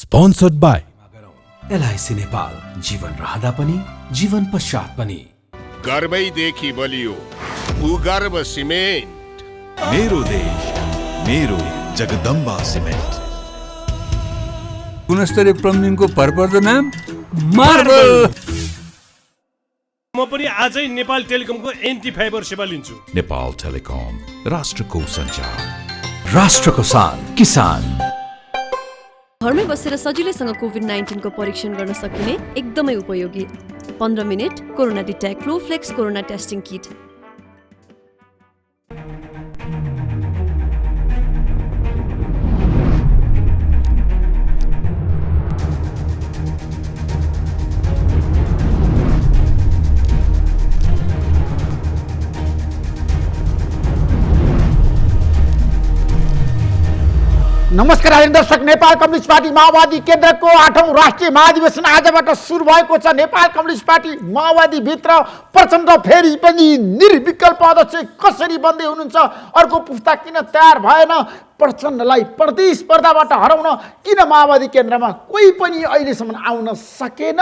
Sponsored by LIC Nepal, जीवन रहँदा पनि जीवन पश्चात पनि। गर्वैदेखि बलियो भूगर्भ सिमेन्ट। मेरो देश मेरो जगदम्बा सिमेन्ट। गुणस्तरीय प्लम्बिङको भरपर्दो नाम मार्बल। म पनि आजै नेपाल टेलिकमको एन्टी फाइबर सेवा लिन्छु। नेपाल टेलिकम, राष्ट्रको सञ्चार, राष्ट्रको शान, किसान। घरमै बसेर सजिलैसँग कोभिड-19 को परीक्षण गर्न सकिने एकदमै उपयोगी 15 minute corona detect Flowflex corona testing kit. नमस्कार आदरणीय दर्शक, नेपाल कम्युनिस्ट पार्टी माओवादी केन्द्रको 8औं राष्ट्रिय महाधिवेशन आजबाट सुरु भएको छ। नेपाल कम्युनिस्ट पार्टी माओवादी भित्र प्रचण्ड फेरि पनि निर्विकल्प अध्यक्ष कसरी बन्दै हुनुहुन्छ? अर्को पुस्ता किन तयार भएन? प्रचण्डलाई प्रतिस्पर्धाबाट हराउन किन माओवादी केन्द्रमा कोही पनि अहिलेसम्म आउन सकेन?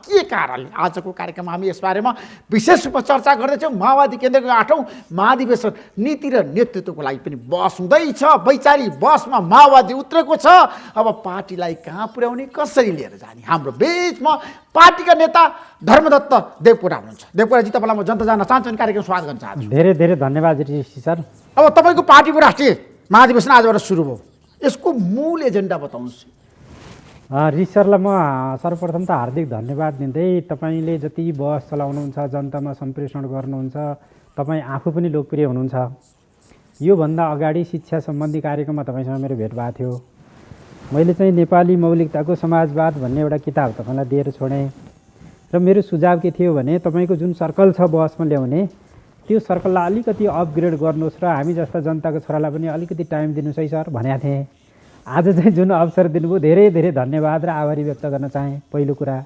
के कारण? आजको कार्यक्रममा हामी यसबारेमा विशेष रूपमा चर्चा गर्दैछौँ। माओवादी केन्द्रको 8औं महाधिवेशन नीति र नेतृत्वको लागि पनि बस हुँदैछ। वैचारिक बसमा माओवादी उत्रेको छ। अब पार्टीलाई कहाँ पुर्याउने, कसरी लिएर जाने? हाम्रो बीचमा पार्टीका नेता धर्मदत्त देवकोटा हुनुहुन्छ। देवकोटाजी, तपाईँलाई म जनता जान्न चाहन्छु अनि कार्यक्रम स्वागत गर्न चाहन्छु। धेरै धेरै धन्यवाद ऋषि सर। अब तपाईँको पार्टीको राष्ट्रिय महाधिवेशन आजबाट सुरु भयो, यसको मूल एजेन्डा बताउनुहोस्। ऋषि सरलाई म सर्वप्रथम त हार्दिक धन्यवाद दिँदै, तपाईँले जति बहस चलाउनुहुन्छ, जनतामा सम्प्रेषण गर्नुहुन्छ, तपाईँ आफू पनि लोकप्रिय हुनुहुन्छ। योभन्दा अगाडि शिक्षा सम्बन्धी कार्यक्रममा तपाईँसँग मेरो भेट भएको थियो। मैले चाहिँ नेपाली मौलिकताको समाजवाद भन्ने एउटा किताब तपाईँलाई दिएर छोडेँ र मेरो सुझाव के थियो भने तपाईँको जुन सर्कल छ बहसमा ल्याउने, त्यो सर्कललाई अलिकति अपग्रेड गर्नुहोस् र हामी जस्ता जनताको छोरालाई पनि अलिकति टाइम दिनुहोस् है सर भनेको थिएँ। आज चाहिँ जुन अवसर दिनुभयो धेरै धेरै धन्यवाद र आभारी व्यक्त गर्न चाहेँ, पहिलो कुरा।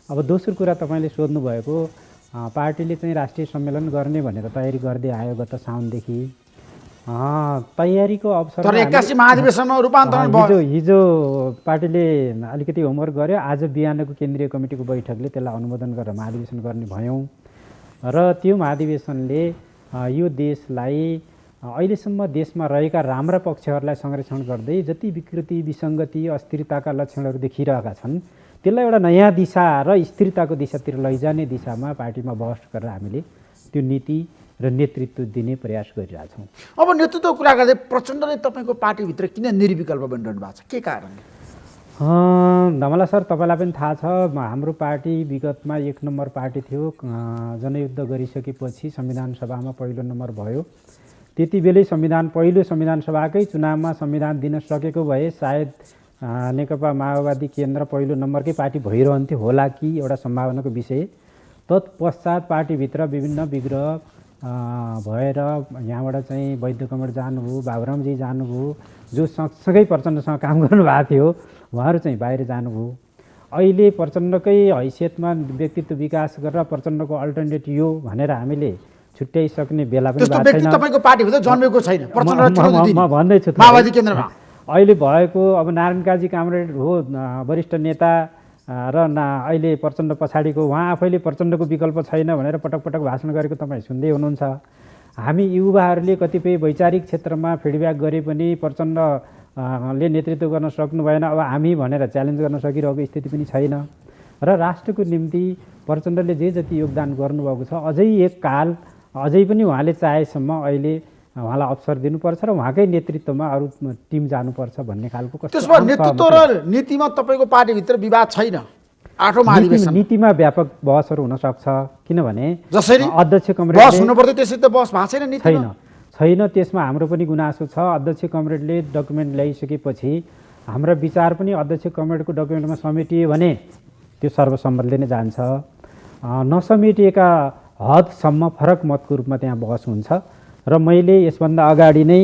अब दोस्रो कुरा, तपाईँले सोध्नुभएको पार्टीले चाहिँ राष्ट्रिय सम्मेलन गर्ने भनेर तयारी गर्दै आयो गत साउनदेखि। तयारीको अवसर तर 81 महाधिवेशनमा रूपान्तरण भयो। हिजो पार्टीले अलिकति होमवर्क गर्यो। आज बिहानको केन्द्रीय कमिटीको बैठकले त्यसलाई अनुमोदन गरेर महाधिवेशन गर्ने भयौँ र त्यो महाधिवेशनले यो देशलाई अहिलेसम्म देशमा रहेका राम्रा पक्षहरूलाई संरक्षण गर्दै जति विकृति, विसङ्गति, अस्थिरताका लक्षणहरू देखिरहेका छन् त्यसलाई एउटा नयाँ दिशा र स्थिरताको दिशातिर लैजाने दिशामा पार्टीमा बहस गरेर हामीले त्यो नीति र नेतृत्व दिने प्रयास गरिरहेछौँ। अब नेतृत्वको कुरा गर्दै प्रचण्डले तपाईँको पार्टीभित्र किन निर्विकल्प बनिरहनु भएको छ? के कारण? धमला सर, तपाईँलाई पनि थाहा छ हाम्रो पार्टी विगतमा 1 नम्बर पार्टी थियो। जनयुद्ध गरिसकेपछि संविधान सभामा पहिलो नम्बर भयो। त्यति बेलै पहिलो संविधान सभाकै चुनावमा संविधान दिन सकेको भए सायद नेकपा माओवादी केन्द्र पहिलो नम्बरकै पार्टी भइरहन्थ्यो होला कि एउटा सम्भावनाको विषय। तत्पश्चात पार्टीभित्र विभिन्न विग्रह भएर यहाँबाट चाहिँ वैद्य कमर जानुभयो, बाबुरामजी जानुभयो, जो सँगसँगै प्रचण्डसँग काम गर्नुभएको थियो, उहाँहरू चाहिँ बाहिर जानुभयो। अहिले प्रचण्डकै हैसियतमा व्यक्तित्व विकास गरेर प्रचण्डको अल्टरनेट यो भनेर हामीले छुट्याइसक्ने बेला पनि भएको छैन। तपाईँको पार्टीभित्र जन्मेको छैन। म भन्दैछु माओवादी केन्द्रमा अहिले भएको अब नारायण काजी कामरेड हो वरिष्ठ नेता र अहिले प्रचण्ड पछाडिको, उहाँ आफैले प्रचण्डको विकल्प छैन भनेर पटक पटक भाषण गरेको तपाईँ सुन्दै हुनुहुन्छ। हामी युवाहरूले कतिपय वैचारिक क्षेत्रमा फिडब्याक गरे पनि प्रचण्डले नेतृत्व गर्न सक्नु भएन। अब हामी भनेर च्यालेन्ज गर्न सकिरहेको स्थिति पनि छैन र राष्ट्रको निम्ति प्रचण्डले जे जति योगदान गर्नुभएको छ, अझै एक काल अझै पनि उहाँले चाहेसम्म अहिले उहाँलाई अवसर दिनुपर्छ र उहाँकै नेतृत्वमा अरू टिम जानुपर्छ भन्ने खालको। त्यसमा नेतृत्व र नीतिमा तपाईँको पार्टीभित्र विवाद छैन? 8औं महाधिवेशन नीतिमा व्यापक बहसहरू हुन सक्छ, किनभने जसरी अध्यक्ष कमरेड बहस हुनुपर्थ्यो त्यसरी त बहस भएको छैन। नीतिमा छैन, त्यसमा हाम्रो पनि गुनासो छ। अध्यक्ष कमरेडले डकुमेन्ट ल्याइसकेपछि हाम्रो विचार पनि अध्यक्ष कमरेडको डकुमेन्टमा समेटियो भने त्यो सर्वसम्मतले नै जान्छ। नसमेटिएका हदसम्म फरक मतको रूपमा त्यहाँ बहस हुन्छ र मैले यसभन्दा अगाडि नै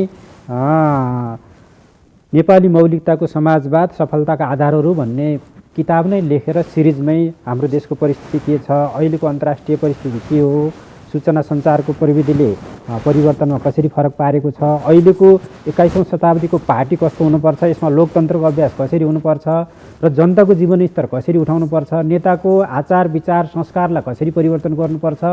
नेपाली मौलिकताको समाजवाद सफलताका आधारहरू भन्ने किताब नै लेखेर सिरिजमै हाम्रो देशको परिस्थिति के छ, अहिलेको अन्तर्राष्ट्रिय परिस्थिति के हो, सूचना सञ्चारको प्रविधिले परिवर्तनमा कसरी फरक पारेको छ, अहिलेको 21औं शताब्दीको पार्टी कस्तो हुनुपर्छ, यसमा लोकतन्त्रको अभ्यास कसरी हुनुपर्छ र जनताको जीवनस्तर कसरी उठाउनुपर्छ, नेताको आचार विचार संस्कारलाई कसरी परिवर्तन गर्नुपर्छ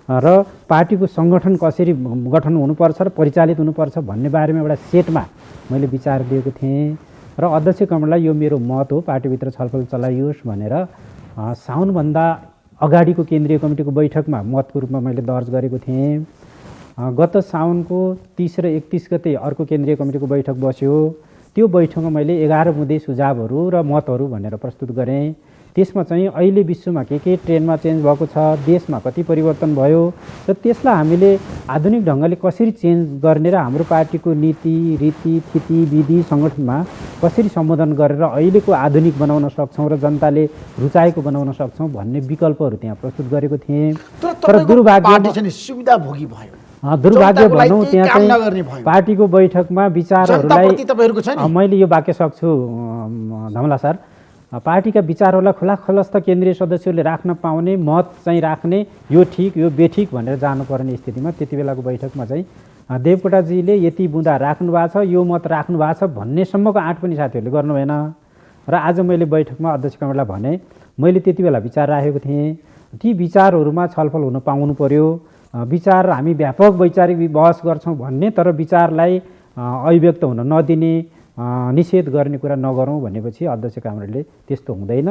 र पार्टीको सङ्गठन कसरी गठन हुनुपर्छ र परिचालित हुनुपर्छ भन्ने बारेमा एउटा सेटमा मैले विचार दिएको थिएँ र अध्यक्ष कमललाई यो मेरो मत हो, पार्टीभित्र छलफल चलाइयोस् भनेर साउनभन्दा अगाडिको केन्द्रीय कमिटीको बैठकमा मतको रूपमा मैले दर्ज गरेको थिएँ। गत साउनको 30 र 31 गते अर्को केन्द्रीय कमिटीको बैठक बस्यो। त्यो बैठकमा मैले 11 बुँदे सुझावहरू र मतहरू भनेर प्रस्तुत गरेँ। त्यसमा चाहिँ अहिले विश्वमा के ट्रेन्डमा चेन्ज भएको छ, देशमा कति परिवर्तन भयो र त्यसलाई हामीले आधुनिक ढङ्गले कसरी चेन्ज गर्ने र हाम्रो पार्टीको नीति रीति थिति विधि सङ्गठनमा कसरी सम्बोधन गरेर अहिलेको आधुनिक बनाउन सक्छौँ र जनताले रुचाएको बनाउन सक्छौँ भन्ने विकल्पहरू त्यहाँ प्रस्तुत गरेको थिएँ। तर सुविधा भोगी भयो, दुर्भाग्य भनौँ त्यहाँ चाहिँ पार्टीको बैठकमा विचारहरूलाई मैले यो वाक्य सक्छु धमला सर, पार्टीका विचारहरूलाई खुलाखलस्त केन्द्रीय सदस्यहरूले राख्न पाउने, मत चाहिँ राख्ने, यो ठिक यो बेठिक भनेर जानुपर्ने स्थितिमा त्यति बेलाको बैठकमा चाहिँ देवकोटाजीले यति बुँदा राख्नु भएको छ, यो मत राख्नु भएको छ भन्नेसम्मको आँट पनि साथीहरूले गर्नु भएन र आज मैले बैठकमा अध्यक्ष कमललाई भने मैले त्यति बेला विचार राखेको थिएँ, ती विचारहरूमा छलफल हुन पाउनु पर्यो, विचार हामी व्यापक वैचारिक बहस गर्छौँ भन्ने तर विचारलाई अभिव्यक्त हुन नदिने, निषेध गर्ने कुरा नगरौँ भनेपछि अध्यक्ष कामरेडले त्यस्तो हुँदैन,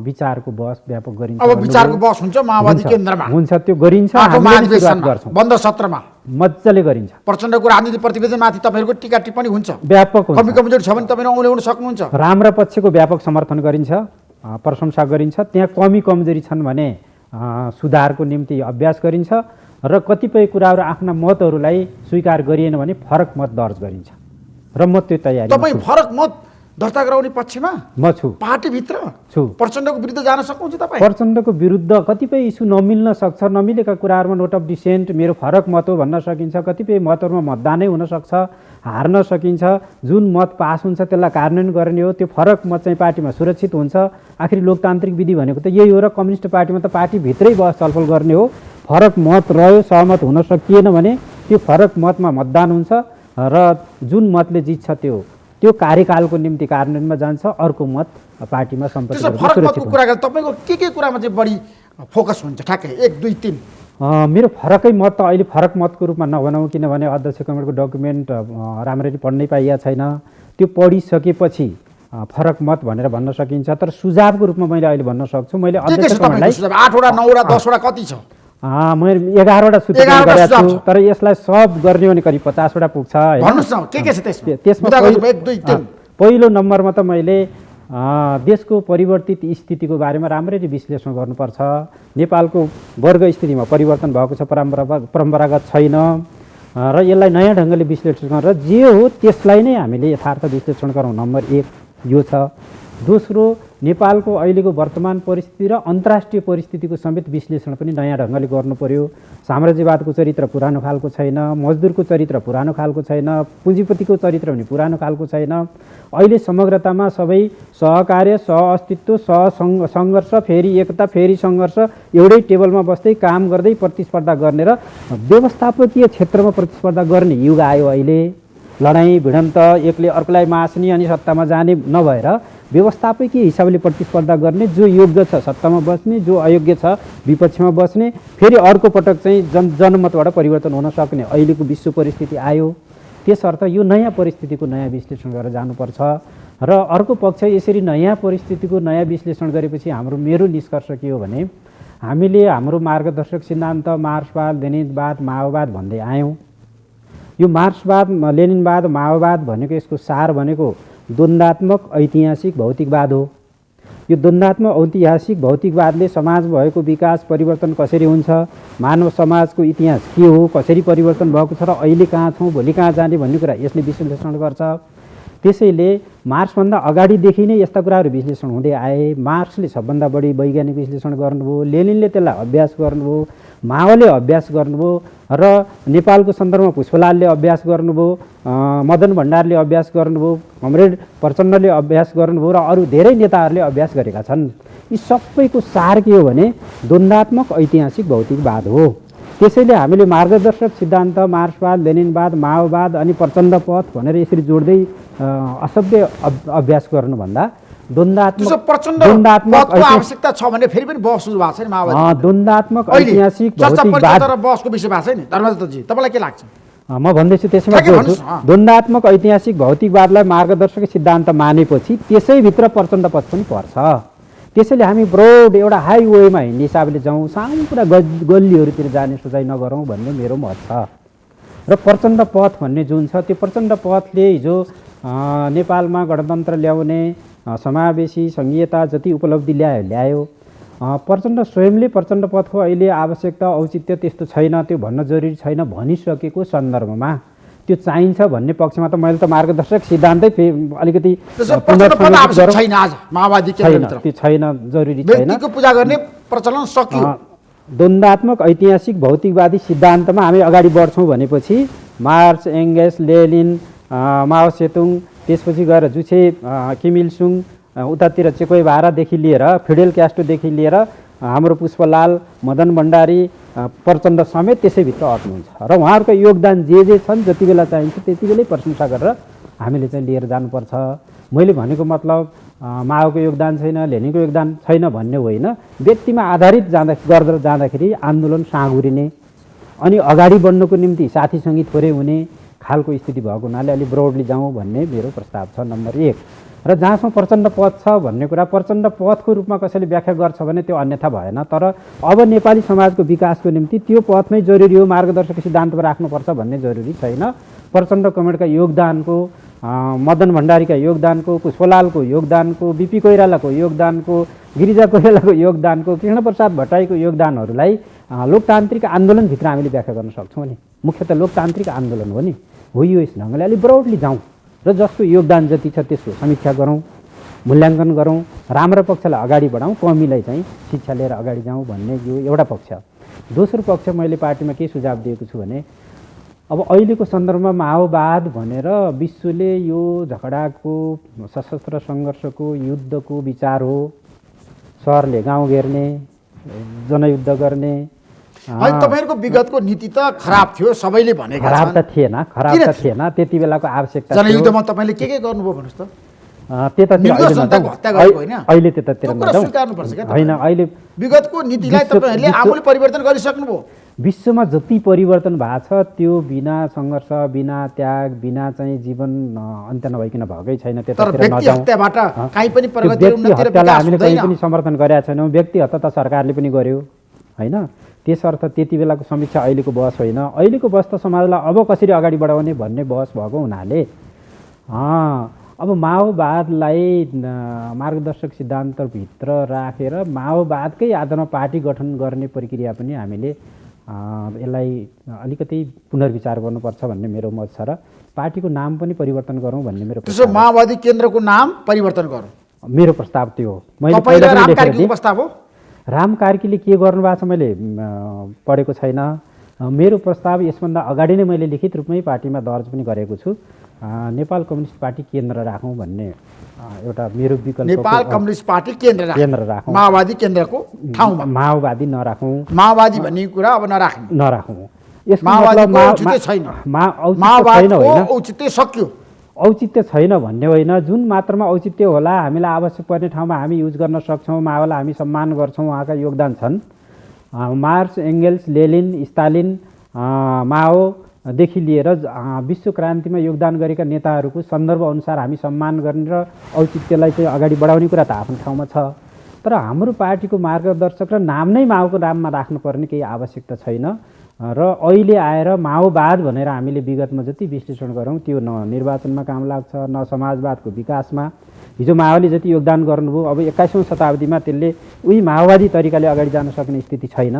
विचारको बहस व्यापक गरिन्छ। अब विचारको बहस हुन्छ माओवादी केन्द्रमा, हुन्छ, त्यो गरिन्छ, बन्द सत्रमा मजाले गरिन्छ। प्रचण्डको राजनीतिक प्रतिवेदनमाथि तपाईँहरूको टीका टिप्पणी हुन्छ, व्यापक हुन्छ, कमी कमजोरी छ भने तपाईँ औल्याउन सक्नुहुन्छ। राम्रा पक्षको व्यापक समर्थन गरिन्छ, प्रशंसा गरिन्छ, त्यहाँ कमी कमजोरी छन् भने सुधारको निम्ति अभ्यास गरिन्छ र कतिपय कुराहरू आफ्ना मतहरूलाई स्वीकार गरिएन भने फरक मत दर्ज गरिन्छ र म त्यो तयारी। तपाईँ फरक मत दर्ता गराउने पक्षमा म छु, पार्टीभित्र छु, प्रचण्डको विरुद्ध जान सक्नुहुन्छ तपाईँ? प्रचण्डको विरुद्ध कतिपय इस्यु नमिल्न सक्छ, नमिलेका कुराहरूमा नोट अफ डिसेन्ट मेरो फरक मत हो भन्न सकिन्छ, कतिपय मतहरूमा मतदानै हुनसक्छ, हार्न सकिन्छ, जुन मत पास हुन्छ त्यसलाई कार्यान्वयन गर्ने हो, त्यो फरक मत चाहिँ पार्टीमा सुरक्षित हुन्छ। आखिर लोकतान्त्रिक विधि भनेको त यही हो र कम्युनिस्ट पार्टीमा त पार्टीभित्रै बहस छलफल गर्ने हो। फरक मत रह्यो, सहमत हुन सकिएन भने त्यो फरक मतमा मतदान हुन्छ र जुन मतले जित्छ त्यो कार्यकालको निम्ति कार्यान्वयनमा जान्छ, अर्को मत पार्टीमा सम्पत्ति सुरक्षित हुन्छ। तपाईँको के कुरामा चाहिँ बढी फोकस हुन्छ ठ्याक्कै 1 2 3? मेरो फरकै मत त अहिले फरक मतको रूपमा नभनौँ, किनभने अध्यक्ष कमलको डकुमेन्ट राम्ररी पढ्नै पाइएको छैन, त्यो पढिसकेपछि फरक मत भनेर भन्न सकिन्छ। तर सुझावको रूपमा मैले अहिले भन्न सक्छु, मैले अध्यक्ष कमललाई 8 वटा 9 वटा 10 वटा कति छ? मैले 11 वटा सूचना गरेको छु, तर यसलाई सब गर्ने भने करिब 50 वटा पुग्छ। त्यसमा पहिलो नम्बरमा त मैले देशको परिवर्तित स्थितिको बारेमा राम्ररी विश्लेषण गर्नुपर्छ। नेपालको वर्ग स्थितिमा परिवर्तन भएको छ, परम्परागत छैन र यसलाई नयाँ ढङ्गले विश्लेषण गरेर जे हो त्यसलाई नै हामीले यथार्थ विश्लेषण गरौँ, नम्बर 1 यो छ। दोस्रो, नेपालको अहिलेको वर्तमान परिस्थिति र अन्तर्राष्ट्रिय परिस्थितिको समेत विश्लेषण पनि नयाँ ढङ्गले गर्नु पर्यो। साम्राज्यवादको चरित्र पुरानो खालको छैन, मजदुरको चरित्र पुरानो खालको छैन, पुँजीपतिको चरित्र पनि पुरानो खालको छैन। अहिले समग्रतामा सबै सहकार्य, सहअस्तित्व, सङ्घर्ष, फेरि एकता, फेरि सङ्घर्ष, एउटै टेबलमा बस्दै काम गर्दै प्रतिस्पर्धा गर्ने र व्यवस्थापकीय क्षेत्रमा प्रतिस्पर्धा गर्ने युग आयो। अहिले लडाइँ भिडन्त, एकले अर्कोलाई मास्ने अनि सत्तामा जाने नभएर व्यवस्थापकीय हिसाबले प्रतिस्पर्धा गर्ने, जो योग्य छ सत्तामा बस्ने, जो अयोग्य छ विपक्षमा बस्ने, फेरि अर्को पटक चाहिँ जनमतबाट परिवर्तन हुन सक्ने अहिलेको विश्व परिस्थिति आयो। त्यसर्थ यो नयाँ परिस्थितिको नयाँ विश्लेषण गरेर जानुपर्छ र अर्को पक्ष यसरी नयाँ परिस्थितिको नयाँ विश्लेषण गरेपछि मेरो निष्कर्ष के हो भने हामीले हाम्रो मार्गदर्शक सिद्धान्त मार्क्सवाद, लेनिनवाद, माओवाद भन्दै आयौँ। यो मार्क्सवाद, लेनिनवाद, माओवाद भनेको यसको सार भनेको द्वन्द्वात्मक ऐतिहासिक भौतिकवाद हो। यो द्वन्द्वात्मक ऐतिहासिक भौतिकवादले समाज भएको विकास परिवर्तन कसरी हुन्छ, मानव समाजको इतिहास के हो, कसरी परिवर्तन भएको छ र अहिले कहाँ छौँ, भोलि कहाँ जाने भन्ने कुरा यसले विश्लेषण गर्छ। त्यसैले मार्क्सभन्दा अगाडिदेखि नै यस्ता कुराहरू विश्लेषण हुँदै आए। मार्क्सले सबभन्दा बढी वैज्ञानिक विश्लेषण गर्नुभयो, लेनिनले त्यसलाई अभ्यास गर्नुभयो, माओले अभ्यास गर्नुभयो र नेपालको सन्दर्भमा पुष्पलालले अभ्यास गर्नुभयो, मदन भण्डारले अभ्यास गर्नुभयो, कमरेड प्रचण्डले अभ्यास गर्नुभयो र अरू धेरै नेताहरूले अभ्यास गरेका छन्। यी सबैको सार के हो भने द्वन्द्वात्मक ऐतिहासिक भौतिकवाद हो। त्यसैले हामीले मार्गदर्शक सिद्धान्त मार्क्सवाद लेनिनवाद माओवाद अनि प्रचण्ड पथ भनेर यसरी जोड्दै असभ्य अभ्यास गर्नुभन्दा द्वन्द्वात्मक आवश्यकता छ भने फेरि पनि बहस सुरु भएको छ नि माओवादी द्वन्द्वात्मक ऐतिहासिक भौतिकवाद बहसको विषय भएको छ नि धर्मदत्तजी तपाईँलाई के लाग्छ म भन्दैछु त्यसैमा जोड्छु द्वन्द्वात्मक ऐतिहासिक भौतिकवादलाई मार्गदर्शक सिद्धान्त मानेपछि त्यसैभित्र प्रचण्ड पथ पनि पर्छ त्यसैले हामी ब्रोड एउटा हाइवेमा हिँड्ने हिसाबले जाउँ सानो कुरा गल्लीहरूतिर जाने सोचाइ नगरौँ भन्ने मेरो मत छ र प्रचण्ड पथ भन्ने जुन छ त्यो प्रचण्ड पथले हिजो नेपालमा गणतन्त्र ल्याउने समावेशी सङ्घीयता जति उपलब्धि ल्यायो प्रचण्ड स्वयंले प्रचण्ड पथको अहिले आवश्यकता औचित्य त्यस्तो छैन त्यो भन्न जरुरी छैन भनिसकेको सन्दर्भमा त्यो चाहिन्छ भन्ने पक्षमा त मैले त मार्गदर्शक सिद्धान्तै अलिकति त्यो छैन जरुरी छैन पूजा गर्ने प्रचलन सकियो द्वन्द्वात्मक ऐतिहासिक भौतिकवादी सिद्धान्तमा हामी अगाडि बढ्छौँ भनेपछि मार्क्स एङ्गेल्स लेनिन माओ सेतुङ त्यसपछि गएर जुछे किम इल सुङ उतातिर चेकोय भारादेखि लिएर फिडेल क्यास्ट्रोदेखि लिएर हाम्रो पुष्पलाल मदन भण्डारी प्रचण्ड समेत त्यसैभित्र अट्नुहुन्छ र उहाँहरूको योगदान जे छन् जति बेला चाहिन्छ त्यति बेलै प्रशंसा गरेर हामीले चाहिँ लिएर जानुपर्छ मैले भनेको मतलब माओको योगदान छैन लेनिनको योगदान छैन भन्ने होइन व्यक्तिमा आधारित गर्दै जाँदाखेरि आन्दोलन साँगुरिने अनि अगाडि बढ्नको निम्ति साथीसँगी थोरै हुने खालको स्थिति भएको हुनाले अलि ब्रोडली जाउँ भन्ने मेरो प्रस्ताव छ नम्बर 1 र जहाँसम्म प्रचण्ड पथ छ भन्ने कुरा प्रचण्ड पथको रूपमा कसैले व्याख्या गर्छ भने त्यो अन्यथा भएन तर अब नेपाली समाजको विकासको निम्ति त्यो पथमै जरुरी हो मार्गदर्शक सिद्धान्तमा राख्नुपर्छ भन्ने जरुरी छैन प्रचण्ड कमेडका योगदानको मदन भण्डारीका योगदानको पुष्पलालको योगदानको बिपी कोइरालाको योगदानको गिरिजा कोइरालाको योगदानको कृष्णप्रसाद भट्टराईको योगदानहरूलाई लोकतान्त्रिक आन्दोलनभित्र हामीले व्याख्या गर्न सक्छौँ नि मुख्यतः लोकतान्त्रिक आन्दोलन हो नि हो यो यस ढङ्गले अलिक ब्रोडली जाउँ र जसको योगदान जति छ त्यसको समीक्षा गरौँ मूल्याङ्कन गरौँ राम्रो पक्षलाई अगाडि बढाउँ कमीलाई चाहिँ शिक्षा लिएर अगाडि जाउँ भन्ने यो एउटा पक्ष दोस्रो पक्ष मैले पार्टीमा के सुझाव दिएको छु भने अब अहिलेको सन्दर्भमा माओवाद भनेर विश्वले यो झगडाको सशस्त्र सङ्घर्षको युद्धको विचार हो सरले गाउँ घेर्ने जनयुद्ध गर्ने तपाईहरुको विगतको नीति त खराब थियो सबैले भनेका छन् खराब त थिएन त्यति बेलाको आवश्यकता जनयुद्धमा तपाईले के गर्नुभयो भन्नुस् त अहिले त्यतातिर होइन अहिले विगतको नीतिलाई तपाईहरुले आमूल परिवर्तन गरिसक्नुभयो विश्वमा जति परिवर्तन भएको छ त्यो बिना सङ्घर्ष बिना त्याग बिना चाहिँ जीवन अन्त्य नभइकन भएकै छैन त्यतातिर नजाउँ हत्याबाट कहीँ पनि प्रगति उन्नति र विकास हामीले कहीँ पनि समर्थन गरेका छैनौँ व्यक्ति हत्या त सरकारले पनि गर्यो हैन त्यसर्थ त्यति बेलाको समीक्षा अहिलेको बहस होइन अहिलेको बहस त समाजलाई अब कसरी अगाडि बढाउने भन्ने बहस भएको हुनाले अब माओवादलाई मार्गदर्शक सिद्धान्तभित्र राखेर माओवादकै आधारमा पार्टी गठन गर्ने प्रक्रिया पनि हामीले यसलाई अलिकति पुनर्विचार गर्नुपर्छ भन्ने मेरो मत छ र पार्टीको नाम पनि परिवर्तन गरौँ भन्ने मेरो त्यसो माओवादी केन्द्रको नाम परिवर्तन गरौँ मेरो प्रस्ताव त्यो हो मैले प्रस्ताव हो राम कार्कीले के गर्नुभएको छ मैले पढेको छैन मेरो प्रस्ताव यसभन्दा अगाडि नै मैले लिखित रूपमै पार्टीमा दर्ज पनि गरेको छु नेपाल कम्युनिस्ट पार्टी केन्द्र राखौँ भन्ने एउटा मेरो विकल्प नेपाल कम्युनिस्ट पार्टी केन्द्र राखौँ माओवादी केन्द्रको ठाउँमा माओवादी नराखौँ माओवादी भन्ने कुरा अब नराखौँ औचित्य सक्यो औचित्य छैन भन्ने होइन जुन मात्रामा औचित्य होला हामीलाई आवश्यक पर्ने ठाउँमा हामी युज गर्न सक्छौँ माओलाई हामी सम्मान गर्छौँ उहाँका योगदान छन् मार्क्स एङ्गेल्स लेनिन स्टालिन माओदेखि लिएर विश्व क्रान्तिमा योगदान गरेका नेताहरूको सन्दर्भ अनुसार हामी सम्मान गर्ने र औचित्यलाई चाहिँ अगाडि बढाउने कुरा त आफ्नो ठाउँमा छ तर हाम्रो पार्टीको मार्गदर्शक र नाम नै माओको नाममा राख्नुपर्ने केही आवश्यकता छैन र अहिले आएर माओवाद भनेर हामीले विगतमा जति विश्लेषण गरौँ त्यो न निर्वाचनमा काम लाग्छ न समाजवादको विकासमा हिजो माओले जति योगदान गर्नुभयो अब 21औं शताब्दीमा त्यसले उही माओवादी तरिकाले अगाडि जान सक्ने स्थिति छैन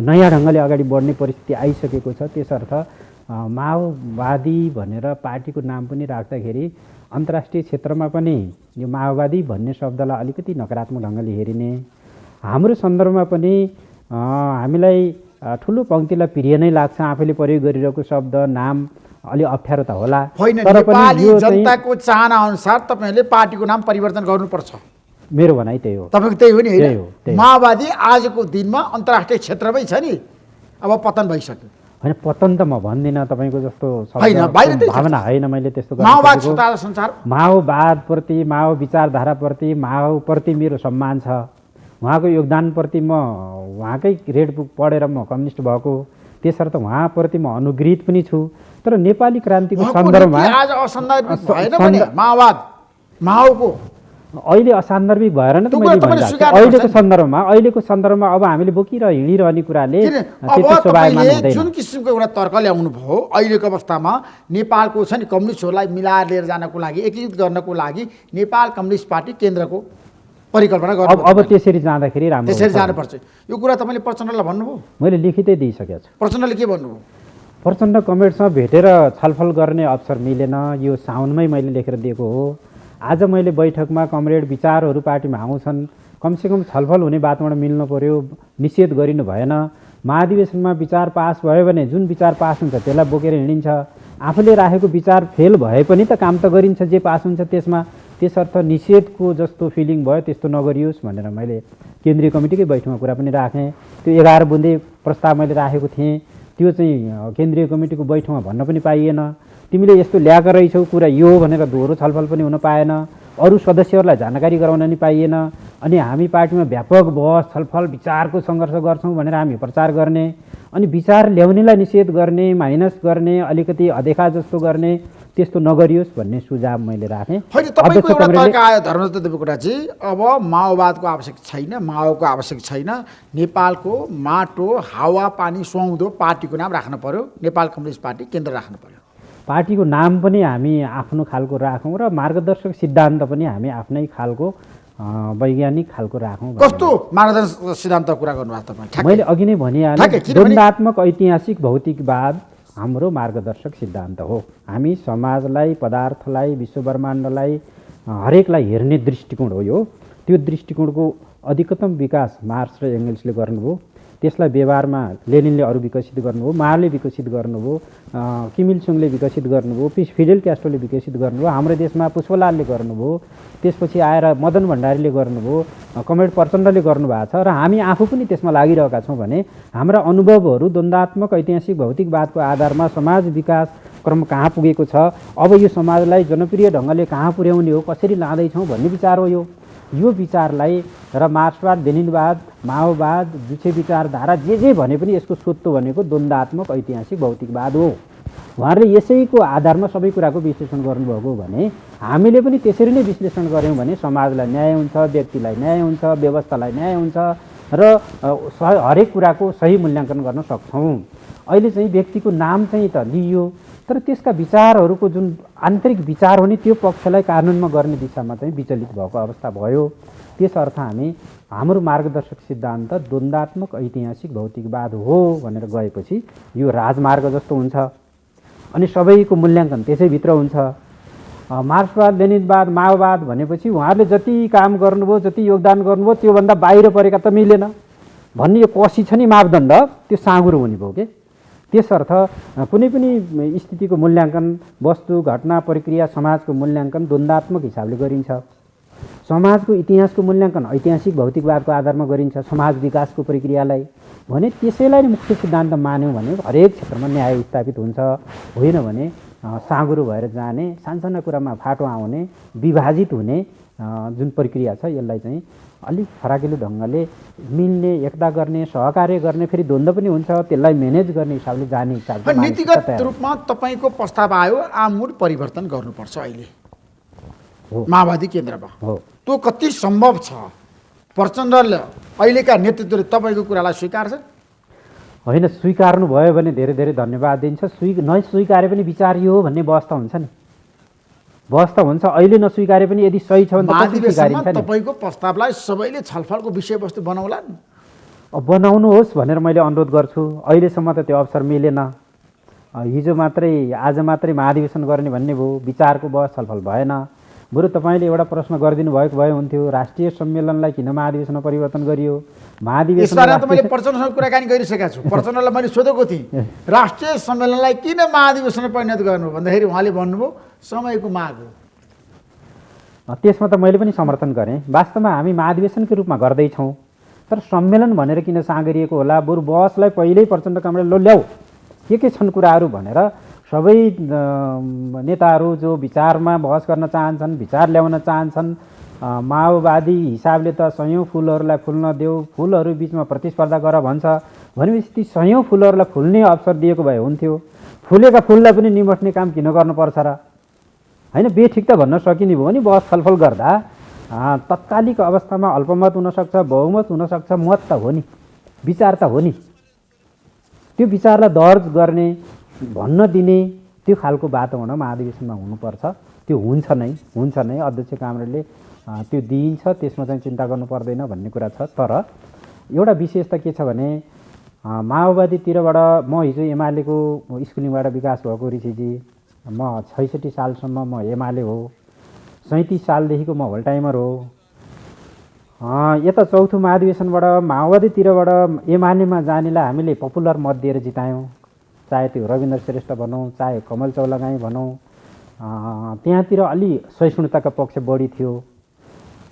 नयाँ ढङ्गले अगाडि बढ्ने परिस्थिति आइसकेको छ त्यसर्थ माओवादी भनेर पार्टीको नाम पनि राख्दाखेरि अन्तर्राष्ट्रिय क्षेत्रमा पनि यो माओवादी भन्ने शब्दलाई अलिकति नकारात्मक ढङ्गले हेरिने हाम्रो सन्दर्भमा पनि हामीलाई ठुलो पङ्क्तिलाई प्रिय नै लाग्छ आफैले प्रयोग गरिरहेको शब्द नाम अलि अप्ठ्यारो त होला तर पनि यो जनताको चाहना अनुसार तपाईहरुले पार्टीको नाम परिवर्तन गर्नुपर्छ मेरो भनाइ त्यही हो तपाईको त्यही हो नि हैन माओवादी आजको दिनमा अन्तर्राष्ट्रिय क्षेत्रमै छ नि अब पतन भइसक्यो। होइन पतन त म भन्दिनँ, तपाईँको जस्तो होइन, बाहिर त्यही छ। भावना होइन मैले त्यस्तो गर्न माओवाद खोजेको। सत्ता र संसार माओवादप्रति, माओ विचारधाराप्रति, माओप्रति मेरो सम्मान छ। उहाँको योगदानप्रति म उहाँकै रेड बुक पढेर म कम्युनिस्ट भएको, त्यसर्थ उहाँप्रति म अनुगृहित पनि छु। तर नेपाली क्रान्तिको उहाँको सन्दर्भमा नीति आज असन्दर्भित भएन भने माओवाद माओको अहिले असान्दर्भिक भएर नै त त्यो मैले कुरा तपाईँले भनिरहेको छु। स्वीकार्नुपर्छ अहिलेको सन्दर्भमा अब हामीले हिँडिरहने कुराले किन अब त्यति शोभायमान तपाईँले हुँदैन। जुन किसिमको एउटा तर्क ल्याउनु भयो अहिलेको अवस्थामा नेपालको छ नि कम्युनिस्टहरूलाई मिलाएर लिएर जानको लागि, एकीकृत गर्नको लागि नेपाल कम्युनिस्ट पार्टी केन्द्रको परिकल्पना गर्नु अब त्यसरी जाँदाखेरि राम्रो त्यसरी हुन्छ। जानुपर्छ। यो कुरा तपाईँले प्रचण्डलाई भन्नुभयो? मैले लिखितै दिइसकेको छु। प्रचण्डले के भन्नुभयो? प्रचण्ड कमरेडसँग भेटेर छलफल गर्ने अवसर मिलेन, यो साउनमै मैले लेखेर दिएको हो। आज मैले बैठकमा कमरेड विचारहरू पार्टीमा आउँछन्, कमसेकम छलफल हुने बाटोबाट मिल्नु पर्यो, निषेध गरिनु भएन। महाधिवेशनमा विचार पास भयो भने जुन विचार पास हुन्छ त्यसलाई बोकेर हिँडिन्छ। आफूले राखेको विचार फेल भए पनि त काम त गरिन्छ जे पास हुन्छ त्यसमा। त्यसर्थ निषेधको जस्तो फिलिङ भयो त्यस्तो नगरियोस् भनेर मैले केन्द्रीय कमिटीकै बैठकमा कुरा पनि राखेँ। त्यो 11 बुँदे प्रस्ताव मैले राखेको थिएँ, त्यो चाहिँ केन्द्रीय कमिटीको बैठकमा भन्न पनि पाइएन। तिमीले यस्तो ल्याएका रहेछौ कुरा यो भनेर दोहोरो छलफल पनि हुन पाएन, अरू सदस्यहरूलाई जानकारी गराउन नि पाइएन। अनि हामी पार्टीमा व्यापक बहस छलफल विचारको सङ्घर्ष गर्छौँ भनेर हामी प्रचार गर्ने, अनि विचार ल्याउनेलाई निषेध गर्ने, माइनस गर्ने, अलिकति अदेखा जस्तो गर्ने, त्यस्तो नगरियोस् भन्ने सुझाव मैले राखेँ। होइन, तपाईँको एउटा तर्क आयो धर्मदत्त देवकोटाजी, अब माओवादको आवश्यक छैन, माओको आवश्यक छैन, नेपालको माटो हावा पानी सुहाउँदो पार्टीको नाम राख्न पर्यो, नेपाल कम्युनिस्ट पार्टी केन्द्र राख्नु पर्यो। पार्टीको नाम पनि हामी आफ्नो खालको राखौँ र मार्गदर्शक सिद्धान्त पनि हामी आफ्नै खालको वैज्ञानिक खालको राखौँ। कस्तो मार्गदर्शक सिद्धान्त कुरा गर्नुभएको तपाईँ? मैले अघि नै भनिहालेँ, द्वन्द्वात्मक ऐतिहासिक भौतिकवाद हाम्रो मार्गदर्शक सिद्धान्त हो। हामी समाजलाई, पदार्थलाई, विश्व ब्रह्माण्डलाई, हरेकलाई हेर्ने दृष्टिकोण हो यो। त्यो दृष्टिकोणको अधिकतम विकास मार्क्स र एङ्गल्सले गर्नुभयो। त्यसलाई व्यवहारमा लेनिनले अरू विकसित गर्नुभयो, माले विकसित गर्नुभयो, किम इल सुङले विकसित गर्नुभयो, फिडेल क्यास्ट्रोले विकसित गर्नुभयो, हाम्रो देशमा पुष्पलालले गर्नुभयो, त्यसपछि आएर मदन भण्डारीले गर्नुभयो, कमरेड प्रचण्डले गर्नुभएको छ र हामी आफू पनि त्यसमा लागिरहेका छौँ भने हाम्रा अनुभवहरू द्वन्द्वात्मक ऐतिहासिक भौतिकवादको आधारमा समाज विकास क्रम कहाँ पुगेको छ, अब यो समाजलाई जनप्रिय ढङ्गले कहाँ पुर्याउने हो, कसरी लाँदैछौँ भन्ने विचार हो यो विचारलाई र मार्क्सवाद, लेनिनवाद, माओवाद, जुचे विचारधारा जे भने पनि यसको स्वत्व भनेको द्वन्द्वात्मक ऐतिहासिक भौतिकवाद हो। उहाँहरूले यसैको आधारमा सबै कुराको विश्लेषण गर्नुभएको भने हामीले पनि त्यसरी नै विश्लेषण गऱ्यौँ भने समाजलाई न्याय हुन्छ, व्यक्तिलाई न्याय हुन्छ, व्यवस्थालाई न्याय हुन्छ र हरेक कुराको सही मूल्याङ्कन गर्न सक्छौँ। अहिले चाहिँ व्यक्तिको नाम चाहिँ त लिइयो, तर त्यसका विचारहरूको जुन आन्तरिक विचार हो नि त्यो पक्षलाई कानुनमा गर्ने दिशामा चाहिँ विचलित भएको अवस्था भयो। त्यसर्थ हाम्रो मार्गदर्शक सिद्धान्त द्वन्द्वात्मक ऐतिहासिक भौतिकवाद हो भनेर गएपछि यो राजमार्ग जस्तो हुन्छ अनि सबैको मूल्याङ्कन त्यसैभित्र हुन्छ। मार्क्सवाद, लेनिनवाद, माओवाद भनेपछि उहाँहरूले जति काम गर्नुभयो, जति योगदान गर्नुभयो त्योभन्दा बाहिर परेका त मिलेन भन्ने यो कसी छ नि मापदण्ड, त्यो साँगुरो हुने भयो के। त्यसर्थ कुनै पनि स्थितिको मूल्याङ्कन, वस्तु, घटना, प्रक्रिया, समाजको मूल्याङ्कन द्वन्द्वात्मक हिसाबले गरिन्छ। समाजको इतिहासको मूल्याङ्कन ऐतिहासिक भौतिकवादको आधारमा गरिन्छ, समाज विकासको प्रक्रियालाई भने त्यसैलाई नै मुख्य सिद्धान्त मान्यौँ भने हरेक क्षेत्रमा न्याय स्थापित हुन्छ। होइन भने साँगुरो भएर जाने, सानसाना कुरामा फाटो आउने, विभाजित हुने जुन प्रक्रिया छ यसलाई चाहिँ अलिक फराकिलो ढङ्गले मिल्ने, एकता गर्ने, सहकार्य गर्ने, फेरि द्वन्द्व पनि हुन्छ, त्यसलाई म्यानेज गर्ने हिसाबले जाने हिसाबले नीतिगत रूपमा तपाईँको प्रस्ताव आयो आमूल परिवर्तन गर्नुपर्छ अहिले माओवादी केन्द्रमा हो। त्यो कति सम्भव छ? प्रचण्डले अहिलेका नेतृत्वले तपाईँको कुरालाई स्वीकार्छ? होइन, स्वीकार्नु भयो भने धेरै धेरै धन्यवाद दिन्छ। नस्वीकारे पनि विचार यो हो भन्ने व्यवस्था हुन्छ नि, व्यवस्था हुन्छ। अहिले नस्वीकारे पनि यदि सही छ भने महाधिवेशनमा तपाईँको प्रस्तावलाई सबैले छलफलको विषयवस्तु बनाउला नि। बनाउनुहोस् भनेर मैले अनुरोध गर्छु। अहिलेसम्म त त्यो अवसर मिलेन। हिजो मात्रै, आज मात्रै महाधिवेशन गर्ने भन्ने भयो, विचारको बहस छलफल भएन। बरु तपाईँले एउटा प्रश्न गरिदिनु भएको भए हुन्थ्यो, राष्ट्रिय सम्मेलनलाई किन महाधिवेशनमा परिवर्तन गरियो? महाधिवेशनमा त मैले प्रचण्डसँग कुराकानी गरिसकेको छु। प्रचण्डलाई मैले सोधेको थिएँ राष्ट्रिय सम्मेलनलाई किन महाधिवेशनमा परिणत गर्नु भन्दाखेरि उहाँले भन्नुभयो समयको माग हो। त्यसमा त मैले पनि समर्थन गरेँ। वास्तवमा हामी महाधिवेशनकै रूपमा गर्दैछौँ, तर सम्मेलन भनेर किन साँगरिएको होला, बरु बहसलाई पहिल्यै प्रचण्ड कमरेडले लो ल्याऊ के छन् कुराहरू भनेर सबै नेताहरू जो विचारमा बहस गर्न चाहन्छन्, विचार ल्याउन चाहन्छन्, माओवादी हिसाबले त सयौँ फुलहरूलाई फुल्न देऊ, फुलहरू बिचमा प्रतिस्पर्धा गर भन्छ भनेपछि ती सयौँ फुलहरूलाई फुल्ने अवसर दिएको भए हुन्थ्यो। फुलेका फुललाई पनि निमट्ने काम किन गर्नुपर्छ र होइन? बेठिक त भन्न सकिने भयो नि बहस छलफल गर्दा तत्कालिक अवस्थामा अल्पमत हुनसक्छ, बहुमत हुनसक्छ, मत त हो नि, विचार त हो नि। त्यो विचारलाई दर्ज गर्ने, भन्न दिने त्यो खालको वातावरण महाधिवेशनमा हुनुपर्छ। त्यो हुन्छ नै अध्यक्ष कामरेडले त्यो दिइन्छ, त्यसमा चाहिँ चिन्ता गर्नु पर्दैन भन्ने कुरा छ। तर एउटा विशेषता के छ भने माओवादीतिरबाट म हिजो एमालेको स्कुलिङबाट विकास भएको ऋषिजी, म 66 सालसम्म म एमाले हो, 37 सालदेखिको म होल टाइमर हो। यता चौथो महाधिवेशनबाट माओवादीतिरबाट एमालेमा जानेलाई हामीले पपुलर मत दिएर जितायौँ, चाहे त्यो रविन्द्र श्रेष्ठ भनौँ, चाहे कमल चौलागाई भनौँ। त्यहाँतिर अलि सहिष्णुताका पक्ष बढी थियो।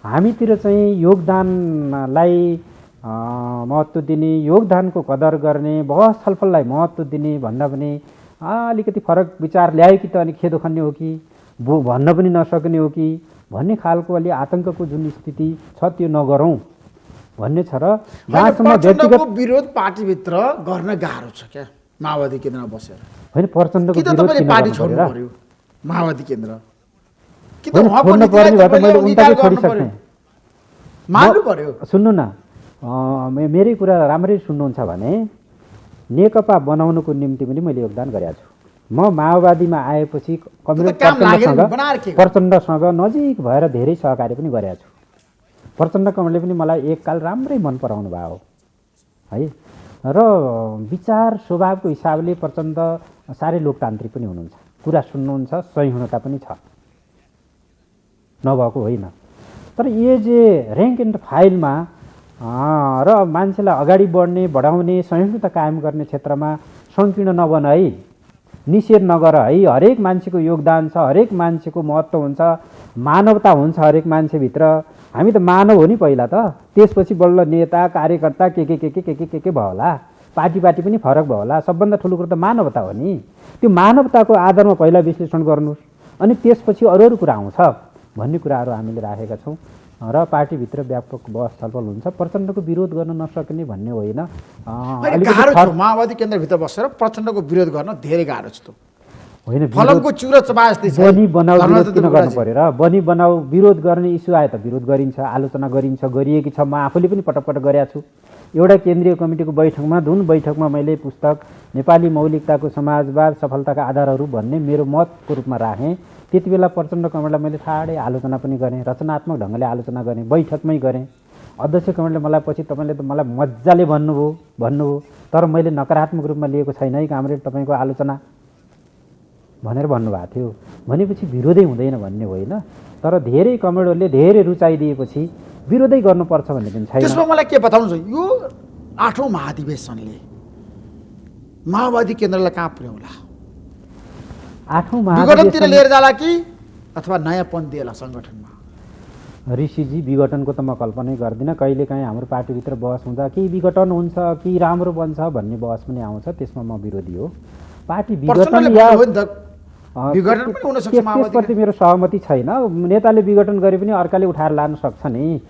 हामीतिर चाहिँ योगदानलाई महत्त्व दिने, योगदानको कदर गर्ने, बहस छलफललाई महत्त्व दिने भन्दा पनि अलिकति फरक विचार ल्यायो कि त अनि खेदो खन्ने हो कि भन्न पनि नसक्ने हो कि भन्ने खालको अलि आतङ्कको जुन स्थिति छ त्यो नगरौँ भन्ने छ। र जहाँसम्म व्यक्तिगत विरोध पार्टीभित्र गर्न गाह्रो छ क्या माओवादी केन्द्रमा बसेर? होइन, प्रचण्डको विरोध किन पार्टी गर्नु छोड्नु पर्यो र? पर्यो माओवादी केन्द्र कि त छोड्नु पर्ने भए त मैले उनलाई छोडिसक्ने। मान्नु पर्यो। सुन्नु न, मेरै कुरा राम्ररी सुन्नुहुन्छ भने नेकपा बनाउनुको निम्ति पनि मैले योगदान गरेको छु। म माओवादीमा आएपछि प्रचण्डसँग नजिक भएर धेरै सहकार्य पनि गरेको छु। प्रचण्ड कमलले पनि मलाई एककाल राम्रै मन पराउनु भयो है। र विचार स्वभावको हिसाबले प्रचण्ड साह्रै लोकतान्त्रिक पनि हुनुहुन्छ, कुरा सुन्नुहुन्छ, सहिष्णुता पनि छ, नभएको होइन। तर एज ए ऱ्याङ्क एन्ड फाइलमा र मान्छेलाई अगाडि बढ्ने, बढाउने, सहिष्णुता कायम गर्ने क्षेत्रमा सङ्कीर्ण नबन है, निषेध नगर है। हरेक मान्छेको योगदान छ, हरेक मान्छेको महत्त्व हुन्छ, मानवता हुन्छ हरेक मान्छेभित्र। हामी त मानव हो नि पहिला त, त्यसपछि बल्ल नेता कार्यकर्ता के भयो होला, पार्टी पनि फरक भयो होला। सबभन्दा ठुलो कुरो त मानवता हो नि। त्यो मानवताको आधारमा पहिला विश्लेषण गर्नुहोस्, अनि त्यसपछि अरू कुरा आउँछ भन्ने कुराहरू हामीले राखेका छौँ। र पार्टीभित्र व्यापक बहस छलफल हुन्छ, प्रचण्डको विरोध गर्न नसक्ने भन्ने होइन। माओवादी केन्द्रभित्र बसेर प्रचण्डको विरोध गर्न धेरै गाह्रो छ। होइन, फलमको चुरो चबा जस्तै छ। बनी बनाऊ विरोध किन गर्नु पर्यो र? बनी बनाऊ विरोध गर्ने इस्यु आए त विरोध गरिन्छ, आलोचना गरिन्छ, गरिएकी छ। म आफूले पनि पटक पटक गरेको छु। एउटा केन्द्रीय कमिटीको बैठकमा, जुन बैठकमा मैले पुस्तक नेपाली मौलिकताको समाजवाद सफलताका आधारहरू भन्ने मेरो मतको रूपमा राखेँ, त्यति बेला प्रचण्ड कमरेडलाई मैले ठाडै आलोचना पनि गरेँ, रचनात्मक ढङ्गले आलोचना गरेँ, बैठकमै गरेँ। अध्यक्ष कमरेडले मलाई पछि तपाईँले त मलाई मजाले भन्नुभयो, तर मैले नकारात्मक रूपमा लिएको छैन है कामरेड तपाईँको आलोचना भनेर भन्नुभएको थियो। भनेपछि विरोधै हुँदैन भन्ने होइन, तर धेरै कमरेडहरूले धेरै रुचाइदिएपछि विरोधै गर्नुपर्छ भन्ने पनि छैन। त्यसमा मलाई के बताउनुहुन्छ, यो 8औं महाधिवेशनले माओवादी केन्द्रलाई कहाँ पुर्याउला? 8औं विघटनतिर लिएर जाला कि अथवा नयाँपन दिएला सङ्गठनमा? ऋषिजी, विघटनको त म कल्पनै गर्दिनँ। कहिलेकाहीँ हाम्रो पार्टीभित्र बहस हुँदा कि विघटन हुन्छ कि राम्रो बन्छ भन्ने बहस पनि आउँछ, त्यसमा म विरोधी हो। पार्टी विघटन या त्यसप्रति मेरो सहमति छैन। नेताले विघटन गरे पनि अर्काले उठाएर लान सक्छ नि।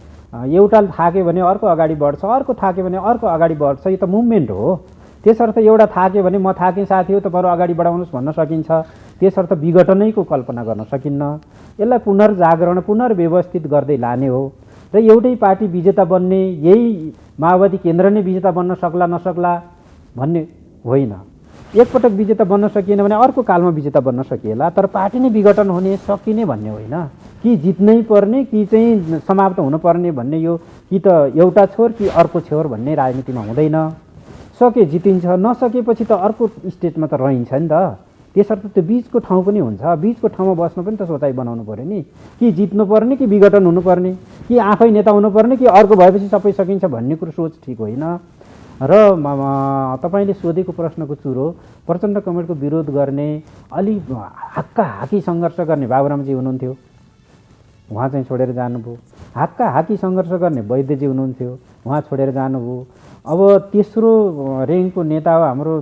एउटा थाक्यो भने अर्को अगाडि बढ्छ, अर्को थाक्यो भने अर्को अगाडि बढ्छ। यो त मुभमेन्ट हो। त्यसर्थ एउटा थाक्यो भने म थाकेँ साथी हो तपाईँहरू अगाडि बढाउनुहोस् भन्न सकिन्छ। त्यसर्थ विघटनैको कल्पना गर्न सकिन्न। यसलाई पुनर्जागरण, पुनर्व्यवस्थित गर्दै लाने हो। र एउटै पार्टी विजेता बन्ने, यही माओवादी केन्द्र नै विजेता बन्न सक्ला नसक्ला भन्ने होइन। एकपटक विजेता बन्न सकिएन भने अर्को कालमा विजेता बन्न सकिएला, तर पार्टी नै विघटन हुने सकिने भन्ने होइन। कि जित्नै पर्ने कि चाहिँ समाप्त हुनुपर्ने भन्ने, यो कि त एउटा छोर कि अर्को छोर भन्ने राजनीतिमा हुँदैन। सके जितिन्छ, नसकेपछि त अर्को स्टेजमा त रहन्छ नि त। त्यसर्थ त्यो बिचको ठाउँ पनि हुन्छ। बिचको ठाउँमा बस्न पनि त सोचाइ बनाउनु पऱ्यो नि। कि जित्नुपर्ने कि विघटन हुनुपर्ने, कि आफै नेता हुनुपर्ने कि अर्को भएपछि सबै सकिन्छ भन्ने कुरो सोच ठिक होइन। र तपाईँले सोधेको प्रश्नको चुरो, प्रचण्ड कमरेडको विरोध गर्ने, अलि हाक्का हाकी सङ्घर्ष गर्ने बाबुरामजी हुनुहुन्थ्यो उहाँ चाहिँ छोडेर जानुभयो। हातका हाकी सङ्घर्ष गर्ने वैद्यजी हुनुहुन्थ्यो, उहाँ छोडेर जानुभयो। अब तेस्रो र्याङ्कको नेता हो हाम्रो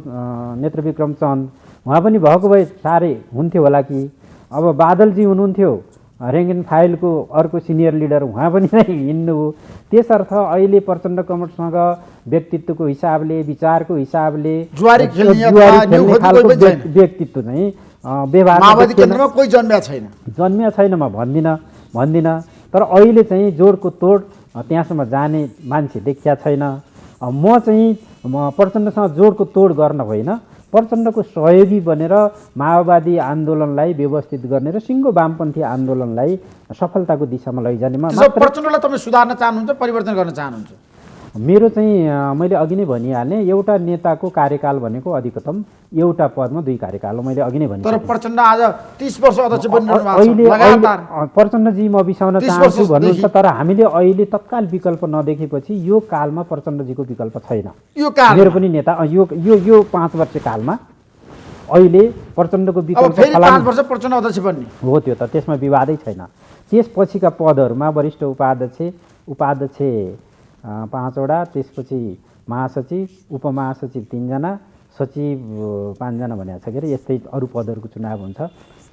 नेत्रविक्रम चन्द, उहाँ पनि भएको भए साह्रै हुन्थ्यो होला कि। अब बादलजी हुनुहुन्थ्यो र्याङ्क एन्ड फाइलको अर्को सिनियर लिडर, उहाँ पनि हिँड्नुभयो। त्यसर्थ अहिले प्रचण्ड कमरेडसँग व्यक्तित्वको हिसाबले, विचारको हिसाबले जुवारी खेल्ने खालको व्यक्तित्व चाहिँ व्यवहार माओवादी केन्द्रमा कोही जन्मिया छैन म भन्दिनँ। तर अहिले चाहिँ जोडको तोड त्यहाँसम्म जाने मान्छे देखिया छैन। म चाहिँ प्रचण्डसँग जोडको तोड गर्न होइन, प्रचण्डको सहयोगी बनेर माओवादी आन्दोलनलाई व्यवस्थित गर्ने र सिङ्गो वामपन्थी आन्दोलनलाई सफलताको दिशामा लैजानेमा प्रचण्डलाई तपाईँ सुधार्न चाहनुहुन्छ, परिवर्तन गर्न चाहनुहुन्छ? मेरो चाहिँ मैले अघि नै भनिहालेँ, एउटा नेताको कार्यकाल भनेको अधिकतम एउटा पदमा 2 कार्यकाल हो, मैले अघि नै भने। तर प्रचण्ड आज 30 वर्ष अध्यक्ष बनिरहनु भएको छ अहिले लगातार। प्रचण्डजी म बिसाउन चाहन्छु भन्नुहुन्छ, तर हामीले अहिले तत्काल विकल्प नदेखेपछि यो कालमा प्रचण्डजीको विकल्प छैन। यो काल मेरो पनि नेता यो 5 वर्ष कालमा अहिले प्रचण्डको विकल्प फेरि 5 वर्ष प्रचण्ड अध्यक्ष बन्ने हो, त्यो त त्यसमा विवादै छैन। त्यसपछिका पदहरूमा वरिष्ठ उपाध्यक्ष 5 वटा, त्यसपछि महासचिव, उपमहासचिव 3 जना, सचिव 5 जना भनेको छ के अरे, यस्तै अरू पदहरूको चुनाव हुन्छ।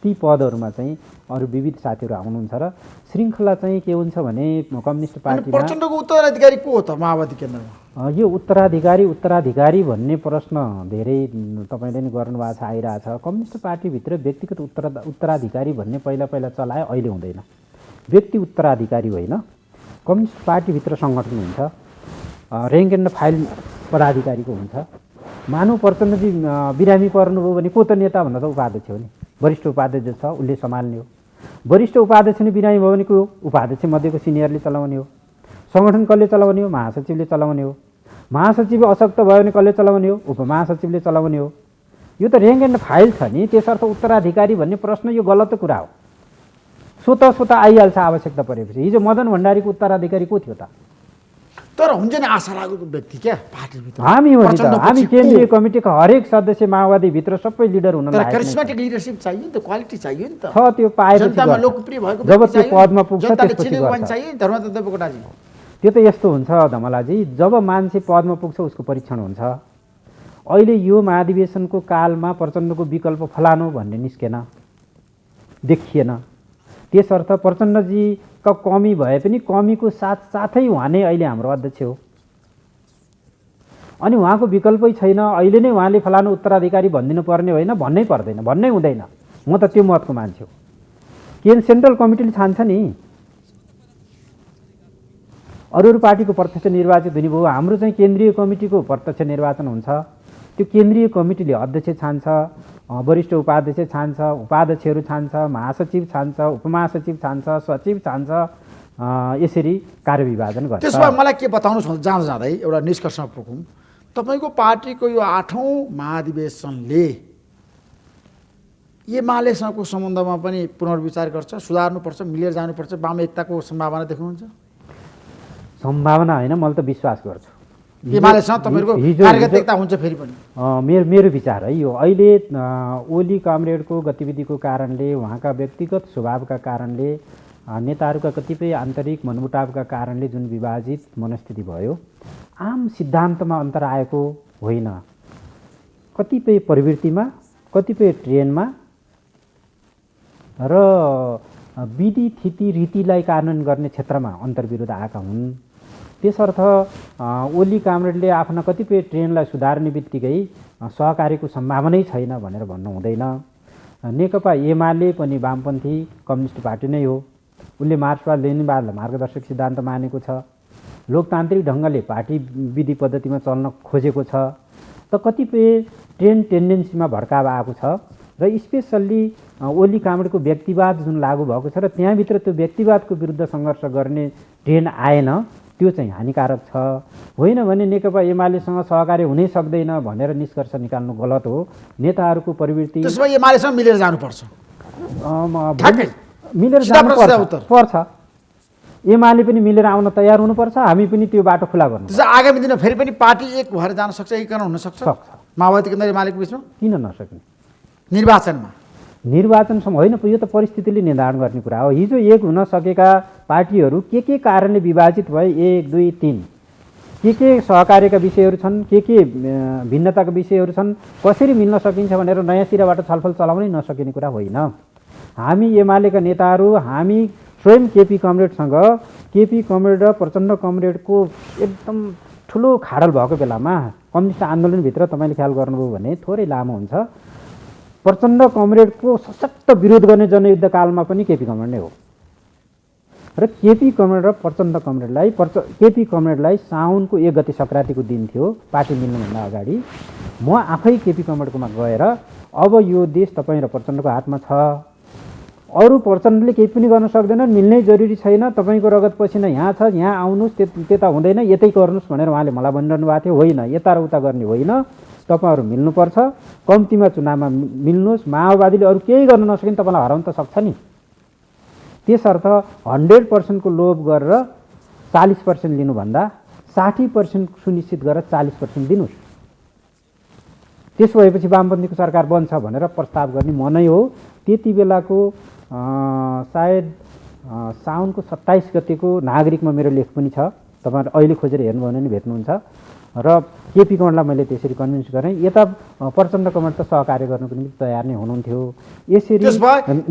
ती पदहरूमा चाहिँ अरू विविध साथीहरू आउनुहुन्छ र श्रृङ्खला चाहिँ के हुन्छ भने कम्युनिस्ट पार्टीमा प्रचण्डको उत्तराधिकारी को हो त माओवादी केन्द्रमा? यो उत्तराधिकारी भन्ने प्रश्न धेरै तपाईँले नै गर्नुभएको छ, आइरहेछ। कम्युनिस्ट पार्टीभित्र व्यक्तिगत उत्तराधिकारी भन्ने पहिला चलायो, अहिले हुँदैन। व्यक्ति उत्तराधिकारी होइन, कम्युनिस्ट पार्टीभित्र सङ्गठन हुन्छ, र्याङ्क एन्ड फाइल पदाधिकारीको हुन्छ। मानव प्रचण्डजी बिरामी पर्नुभयो भने को त नेता भन्दा त उपाध्यक्ष हो नि, वरिष्ठ उपाध्यक्ष छ उसले सम्हाल्ने हो। वरिष्ठ उपाध्यक्ष नै बिरामी भयो भने को उपाध्यक्ष मध्येको सिनियरले चलाउने हो। सङ्गठन कसले चलाउने हो? महासचिवले चलाउने हो। महासचिव अशक्त भयो भने कसले चलाउने हो? उपमहासचिवले चलाउने हो। यो त र्याङ्क एन्ड फाइल छ नि, त्यसर्थ उत्तराधिकारी भन्ने प्रश्न यो गलत कुरा हो। स्वतः आइहाल्छ आवश्यकता परेपछि। हिजो मदन भण्डारीको उत्तराधिकारी को थियो त? तर हुन्छ नि आशा लागेको व्यक्ति क्या पार्टीभित्र। हामी हो नि त, हामी केन्द्रीय कमिटीका हरेक सदस्य माओवादीभित्र सबै लिडर हुन लाग्छ। करिस्मेटिक लिडरशिप चाहियो नि त, क्वालिटी चाहियो नि त। त्यो पाएपछि जनतामा लोकप्रिय भएको जब त्यो पदमा पुग्छ त्यसपछि चाहियो नि धर्मदत्त देवकोटाजी। त्यो त यस्तो हुन्छ धमलाजी, जब मान्छे पदमा पुग्छ उसको परीक्षण हुन्छ। अहिले यो महाधिवेशनको कालमा प्रचण्डको विकल्प फलानु भन्ने निस्केन, देखिएन। त्यसर्थ प्रचण्डजीका कमी भए पनि कमीको साथसाथै उहाँ नै अहिले हाम्रो अध्यक्ष हो। अनि उहाँको विकल्पै छैन, अहिले नै उहाँले फलानु उत्तराधिकारी भनिदिनु पर्ने होइन, भन्नै पर्दैन, भन्नै हुँदैन। म त त्यो मतको मान्छे हो। सेन्ट्रल कमिटीले छान्छ नि, अरू पार्टीको प्रत्यक्ष निर्वाचित हुने भयो, हाम्रो चाहिँ केन्द्रीय कमिटीको प्रत्यक्ष निर्वाचन हुन्छ। त्यो केन्द्रीय कमिटीले अध्यक्ष छान्छ, वरिष्ठ उपाध्यक्ष छान्छ, उपाध्यक्षहरू छान्छ, महासचिव छान्छ, उपमहासचिव छान्छ, सचिव छान्छ, यसरी कार्यविभाजन गर्छ। त्यसमा मलाई के बताउनुहोस् भन्दा जाँदै एउटा निष्कर्षमा पुगौँ। तपाईँको पार्टीको यो 8औं महाधिवेशनले एमालेसँगको सम्बन्धमा पनि पुनर्विचार गर्छ, सुधार्नुपर्छ, मिलेर जानुपर्छ, वाम एकताको सम्भावना देख्नुहुन्छ? सम्भावना होइन, मैले त विश्वास गर्छु एमालेसँग तपाईँको कार्यगत एकता हुन्छ। फेरि पनि मेरो विचार है यो, अहिले ओली कमरेडको गतिविधिको कारणले, उहाँका व्यक्तिगत स्वभावका कारणले, नेताहरूका कतिपय आन्तरिक मनमुटावका कारणले जुन विभाजित मनस्थिति भयो, आम सिद्धान्तमा अन्तर आएको होइन। कतिपय प्रवृत्तिमा, कतिपय ट्रेनमा र विधि थिति रीतिलाई कार्यान्वयन गर्ने क्षेत्रमा अन्तर्विरोध आएका हुन्। त्यसर्थ ओली कामरेडले आफ्ना कतिपय ट्रेनलाई सुधार्ने बित्तिकै सहकारीको सम्भावनै छैन भनेर भन्नु हुँदैन। नेकपा एमाले पनि वामपन्थी कम्युनिस्ट पार्टी नै हो। उसले मार्क्सवाद लेनिनवादलाई मार्गदर्शक सिद्धान्त मानेको छ, लोकतान्त्रिक ढङ्गले पार्टी विधि पद्धतिमा चल्न खोजेको छ। त कतिपय ट्रेन टेन्डेन्सीमा भड्काव आएको छ र स्पेसल्ली ओली कामरेडको व्यक्तिवाद जुन लागू भएको छ र त्यहाँभित्र त्यो व्यक्तिवादको विरुद्ध सङ्घर्ष गर्ने ट्रेन आएन, त्यो चाहिँ हानिकारक छ। होइन भने नेकपा एमालेसँग सहकार्य हुनै सक्दैन भनेर निष्कर्ष निकाल्नु गलत हो। नेताहरूको प्रवृत्ति त्यसमा एमालेसँग मिलेर जानुपर्छ, मिलेर जानुपर्छ। एमाले पनि मिलेर आउन तयार हुनुपर्छ, हामी पनि त्यो बाटो खुला गर्नु। आगामी दिनमा फेरि पनि पार्टी एक भएर जान सक्छ, एकीकरण हुन सक्छ माओवादी केन्द्र एमालेको बिचमा? किन नसक्ने? निर्वाचनमा निर्वाचनसम्म होइन, यो त परिस्थितिले निर्धारण गर्ने कुरा हो। हिजो एक हुन सकेका पार्टीहरू के कारणले विभाजित भए, 1, 2, 3, के सहकार्यका विषयहरू छन्, के भिन्नताका विषयहरू छन्, कसरी मिल्न सकिन्छ भनेर नयाँ सिराबाट छलफल चलाउनै नसकिने कुरा होइन। हामी एमालेका नेताहरू, हामी स्वयं केपी कमरेडसँग, केपी कमरेड र प्रचण्ड कमरेडको एकदम ठुलो खाडल भएको बेलामा कम्युनिस्ट आन्दोलनभित्र तपाईँले ख्याल गर्नुभयो भने थोरै लामो हुन्छ। प्रचण्ड कमरेडको सशक्त विरोध गर्ने जनयुद्धकालमा पनि केपी कमरेड नै हो र केपी कमरेड र प्रचण्ड कमरेडलाई केपी कमरेडलाई साउनको 1 गते सङ्क्रान्तिको दिन थियो पार्टी मिल्नुभन्दा अगाडि म आफै केपी कमरेडकोमा गएर अब यो देश तपाईँ र प्रचण्डको हातमा छ, अरू प्रचण्डले केही पनि गर्न सक्दैन, मिल्नै जरुरी छैन, तपाईँको रगत पसिना यहाँ छ, यहाँ आउनुहोस्, त्यता हुँदैन, यतै गर्नुहोस् भनेर उहाँले मलाई भनिरहनु भएको थियो। होइन, यता र उता गर्ने होइन, तपाईँहरू मिल्नुपर्छ, कम्तीमा चुनावमा मिल्नुहोस्, माओवादीले अरू केही गर्न नसकिन तपाईँलाई हराउन त सक्छ नि। त्यसर्थ 100% को लोभ गरेर 40% लिनुभन्दा 60% सुनिश्चित गरेर 40% दिनुहोस्। त्यसो भएपछि वामपन्थीको सरकार बन्छ भनेर प्रस्ताव गर्ने म नै हो। त्यति बेलाको सायद साउनको 27 गतेको नागरिकमा मेरो लेख पनि छ, तपाईँहरू अहिले खोजेर हेर्नुभयो भने भेट्नुहुन्छ। र केपी कमरेडलाई मैले त्यसरी कन्भिन्स गरेँ। यता प्रचण्ड कमरेड त सहकार्य गर्नको निम्ति तयार नै हुनुहुन्थ्यो। यसरी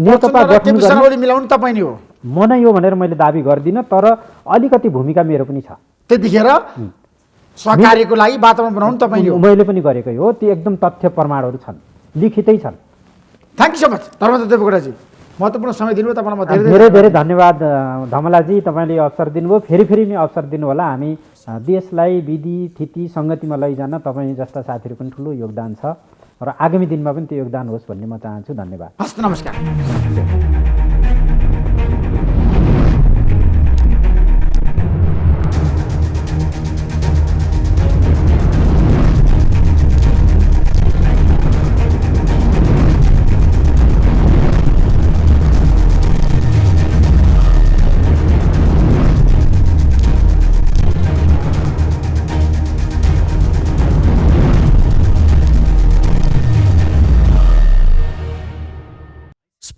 नेकपा गठन गर्ने मिलाउनु तपाईँ नै हो, म नै हो भनेर मैले दाबी गर्दिनँ, तर अलिकति भूमिका मेरो पनि छ। त्यतिखेर सहकार्यको लागि वातावरण बनाउनु तपाईँ नै हो। मैले पनि गरेकै हो, त्यो एकदम तथ्य प्रमाणहरू छन्, लिखितै छन्। Thank you so much Dharmendra देवकोटाजी, महत्त्वपूर्ण समय दिनुभयो तपाईँलाई म धेरै धेरै धन्यवाद धमलाजी, तपाईँले अवसर दिनुभयो, फेरि नै अवसर दिनु होला। हामी देशलाई विधि थिति सङ्गतिमा लैजान तपाईँ जस्ता साथीहरू पनि ठुलो योगदान छ र आगामी दिनमा पनि त्यो योगदान होस् भन्ने म चाहन्छु। धन्यवाद। हस्त नमस्कार।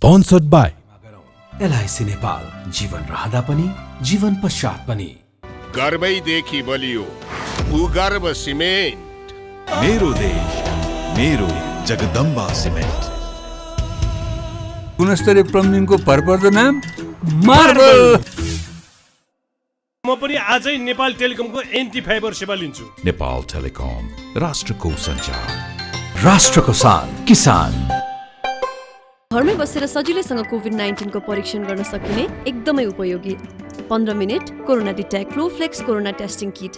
Sponsored by LIC नेपाल, जीवन रहँदा पनि जीवन पश्चात पनि। गर्वैदेखि बलियो भूगर्भ सिमेन्ट। मेरो देश मेरो जगदम्बा सिमेन्ट। गुणस्तरीय प्लम्बिङको भरपर्दो नाम मार्बल। म पनि आजै नेपाल टेलिकमको एन्टी फाइबर सेवा लिन्छु। नेपाल टेलिकम, राष्ट्रको सञ्चार। राष्ट्रको शान किसान। घरमै बसेर सजिलैसँग कोभिड-19 को परीक्षण गर्न सकिने एकदमै उपयोगी 15 minute corona detect Flowflex corona testing किट।